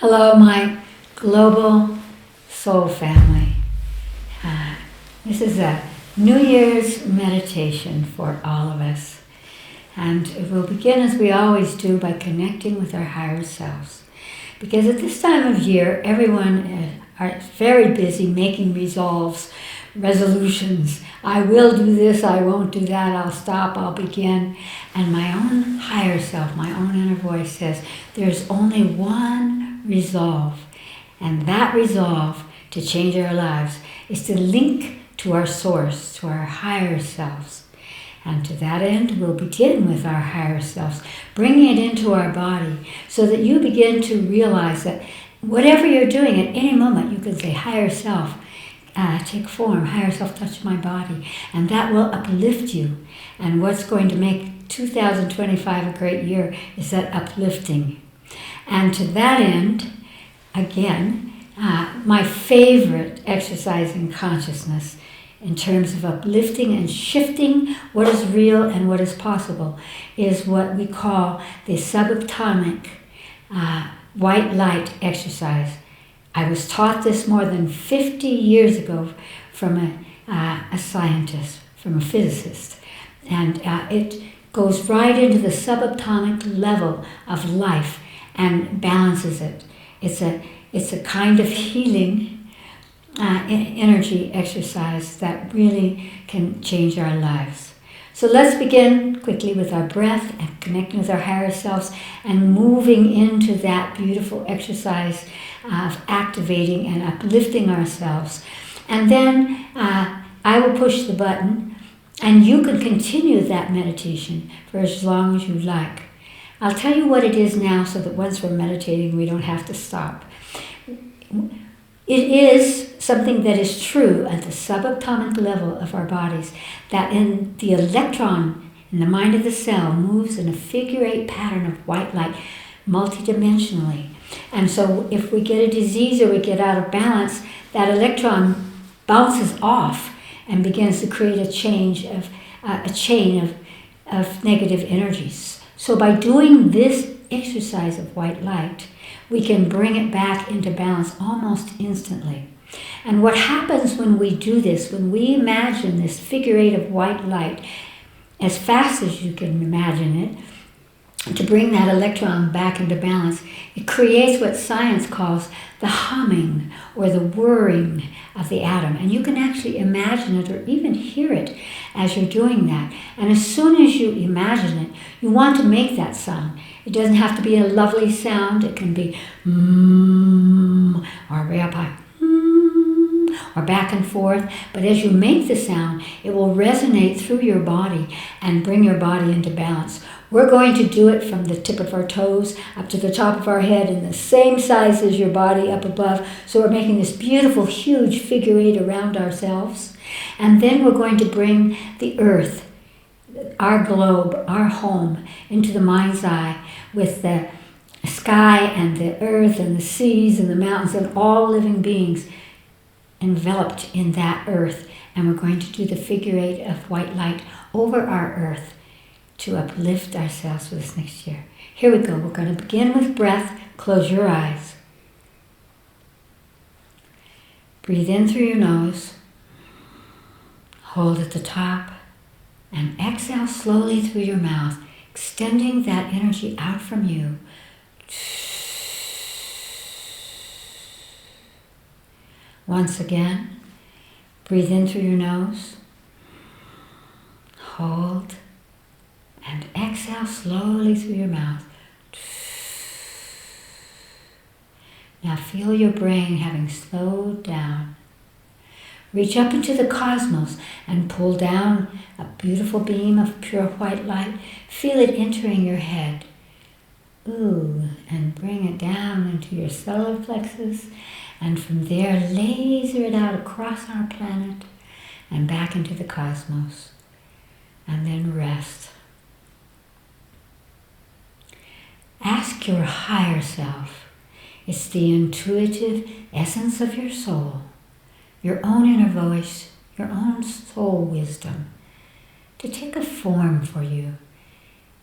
Hello, my global soul family. This is a New Year's meditation for all of us. And we'll begin, as we always do, by connecting with our higher selves. Because at this time of year, everyone are very busy making resolves, resolutions. I will do this, I won't do that, I'll stop, I'll begin. And my own higher self, my own inner voice says, there's only one resolve. And that resolve to change our lives is to link to our source, to our higher selves. And to that end, we'll begin with our higher selves, bringing it into our body so that you begin to realize that whatever you're doing at any moment, you can say, higher self, take form, higher self, touch my body. And that will uplift you. And what's going to make 2025 a great year is that uplifting. And to that end, again, my favorite exercise in consciousness in terms of uplifting and shifting what is real and what is possible is what we call the subatomic white light exercise. I was taught this more than 50 years ago from a scientist, from a physicist. And it goes right into the subatomic level of life and balances it. It's a kind of healing energy exercise that really can change our lives. So let's begin quickly with our breath and connecting with our higher selves and moving into that beautiful exercise of activating and uplifting ourselves. And then I will push the button and you can continue that meditation for as long as you like. I'll tell you what it is now so that once we're meditating we don't have to stop. It is something that is true at the subatomic level of our bodies, that in the electron in the mind of the cell moves in a figure-8 pattern of white light multidimensionally. And so if we get a disease or we get out of balance, that electron bounces off and begins to create a chain of negative energies. So by doing this exercise of white light, we can bring it back into balance almost instantly. And what happens when we do this, when we imagine this figure-8 of white light, as fast as you can imagine it, to bring that electron back into balance, it creates what science calls the humming or the whirring of the atom. And you can actually imagine it or even hear it as you're doing that. And as soon as you imagine it, you want to make that sound. It doesn't have to be a lovely sound. It can be or way up high, or back and forth. But as you make the sound, it will resonate through your body and bring your body into balance. We're going to do it from the tip of our toes up to the top of our head in the same size as your body up above. So we're making this beautiful, huge figure-8 around ourselves. And then we're going to bring the earth, our globe, our home, into the mind's eye with the sky and the earth and the seas and the mountains and all living beings enveloped in that earth. And we're going to do the figure-8 of white light over our earth to uplift ourselves for this next year. Here we go. We're going to begin with breath. Close your eyes. Breathe in through your nose. Hold at the top. And exhale slowly through your mouth, extending that energy out from you. Once again, breathe in through your nose. Hold. And exhale slowly through your mouth. Now feel your brain having slowed down. Reach up into the cosmos and pull down a beautiful beam of pure white light. Feel it entering your head. Ooh, and bring it down into your solar plexus. And from there, laser it out across our planet and back into the cosmos. And then rest. Ask your higher self. It's the intuitive essence of your soul, your own inner voice, your own soul wisdom, to take a form for you.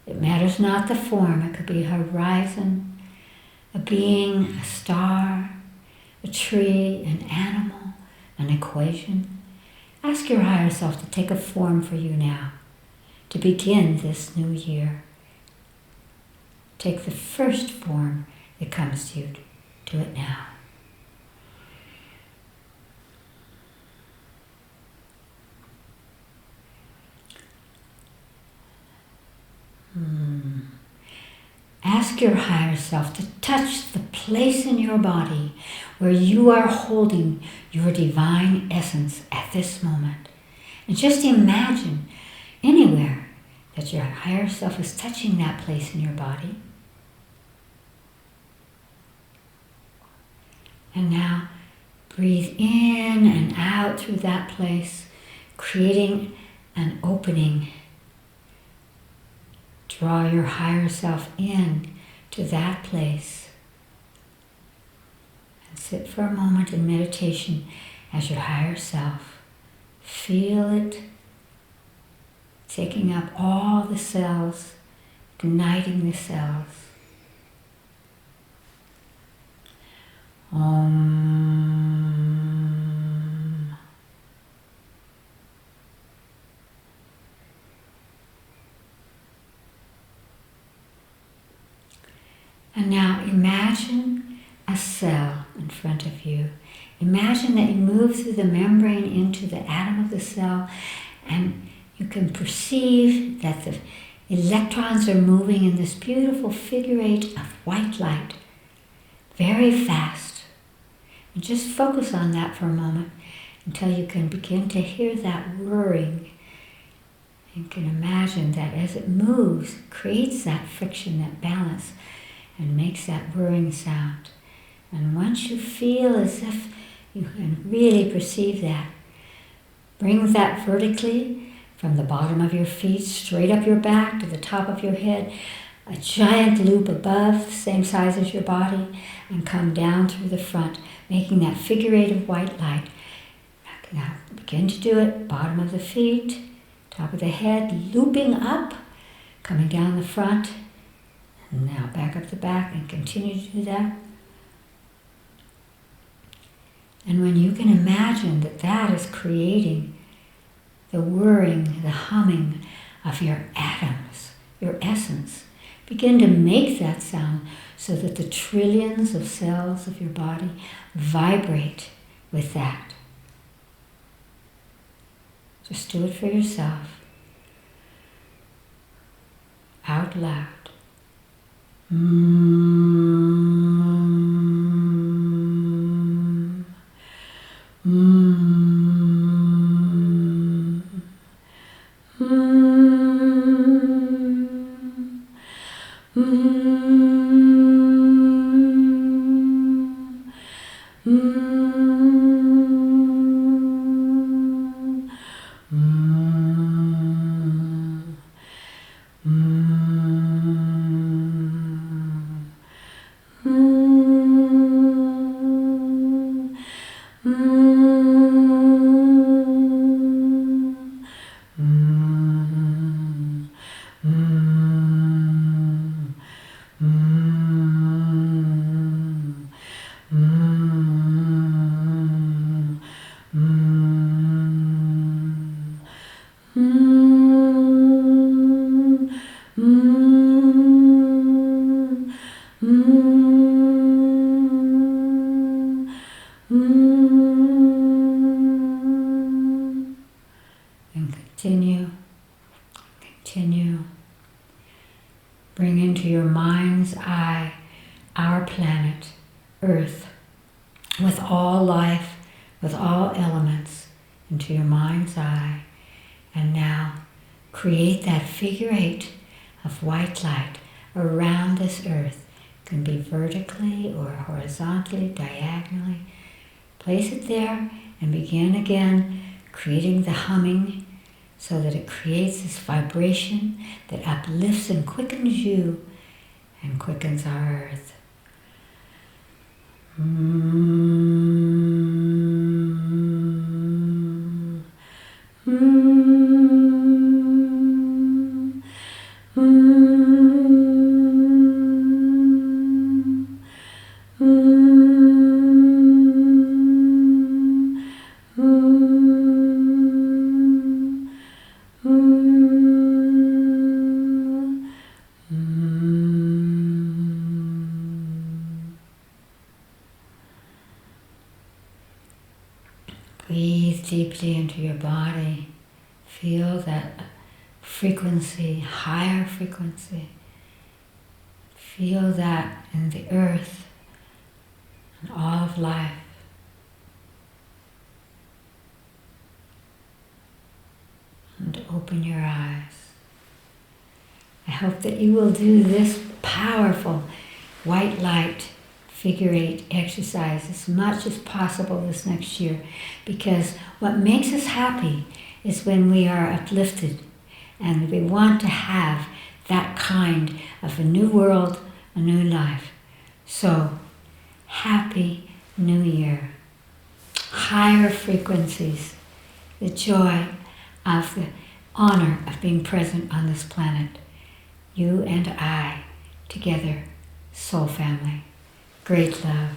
It matters not the form. It could be a horizon, a being, a star, a tree, an animal, an equation. Ask your higher self to take a form for you now, to begin this new year. Take the first form that comes to you. Do it now. Ask your higher self to touch the place in your body where you are holding your divine essence at this moment. And just imagine anywhere that your higher self is touching that place in your body. And now breathe in and out through that place, creating an opening. Draw your higher self in to that place. And sit for a moment in meditation as your higher self. Feel it taking up all the cells, igniting the cells. Om. And now imagine a cell in front of you. Imagine that you move through the membrane into the atom of the cell, and you can perceive that the electrons are moving in this beautiful figure eight of white light, very fast. And just focus on that for a moment until you can begin to hear that whirring. You can imagine that as it moves, it creates that friction, that balance, and makes that whirring sound. And once you feel as if you can really perceive that, bring that vertically from the bottom of your feet, straight up your back to the top of your head, a giant loop above, the same size as your body, and come down through the front, making that figure eight of white light. Now begin to do it, bottom of the feet, top of the head, looping up, coming down the front, and now back up the back, and continue to do that. And when you can imagine that that is creating the whirring, the humming of your atoms, your essence, begin to make that sound so that the trillions of cells of your body vibrate with that. Just do it for yourself, out loud. And continue. Bring into your mind's eye our planet, Earth, with all life, with all elements, into your mind's eye. And now create that figure eight of white light around this Earth. It can be vertically or horizontally, diagonally. Place it there and begin again creating the humming so that it creates this vibration that uplifts and quickens you and quickens our Earth. Breathe deeply into your body. Feel that frequency, higher frequency. Feel that in the earth and all of life. And open your eyes. I hope that you will do this powerful white light figure 8 exercise as much as possible this next year, because what makes us happy is when we are uplifted, and we want to have that kind of a new world, a new life. So, happy New Year. Higher frequencies, the joy of the honor of being present on this planet. You and I together, soul family. Great love.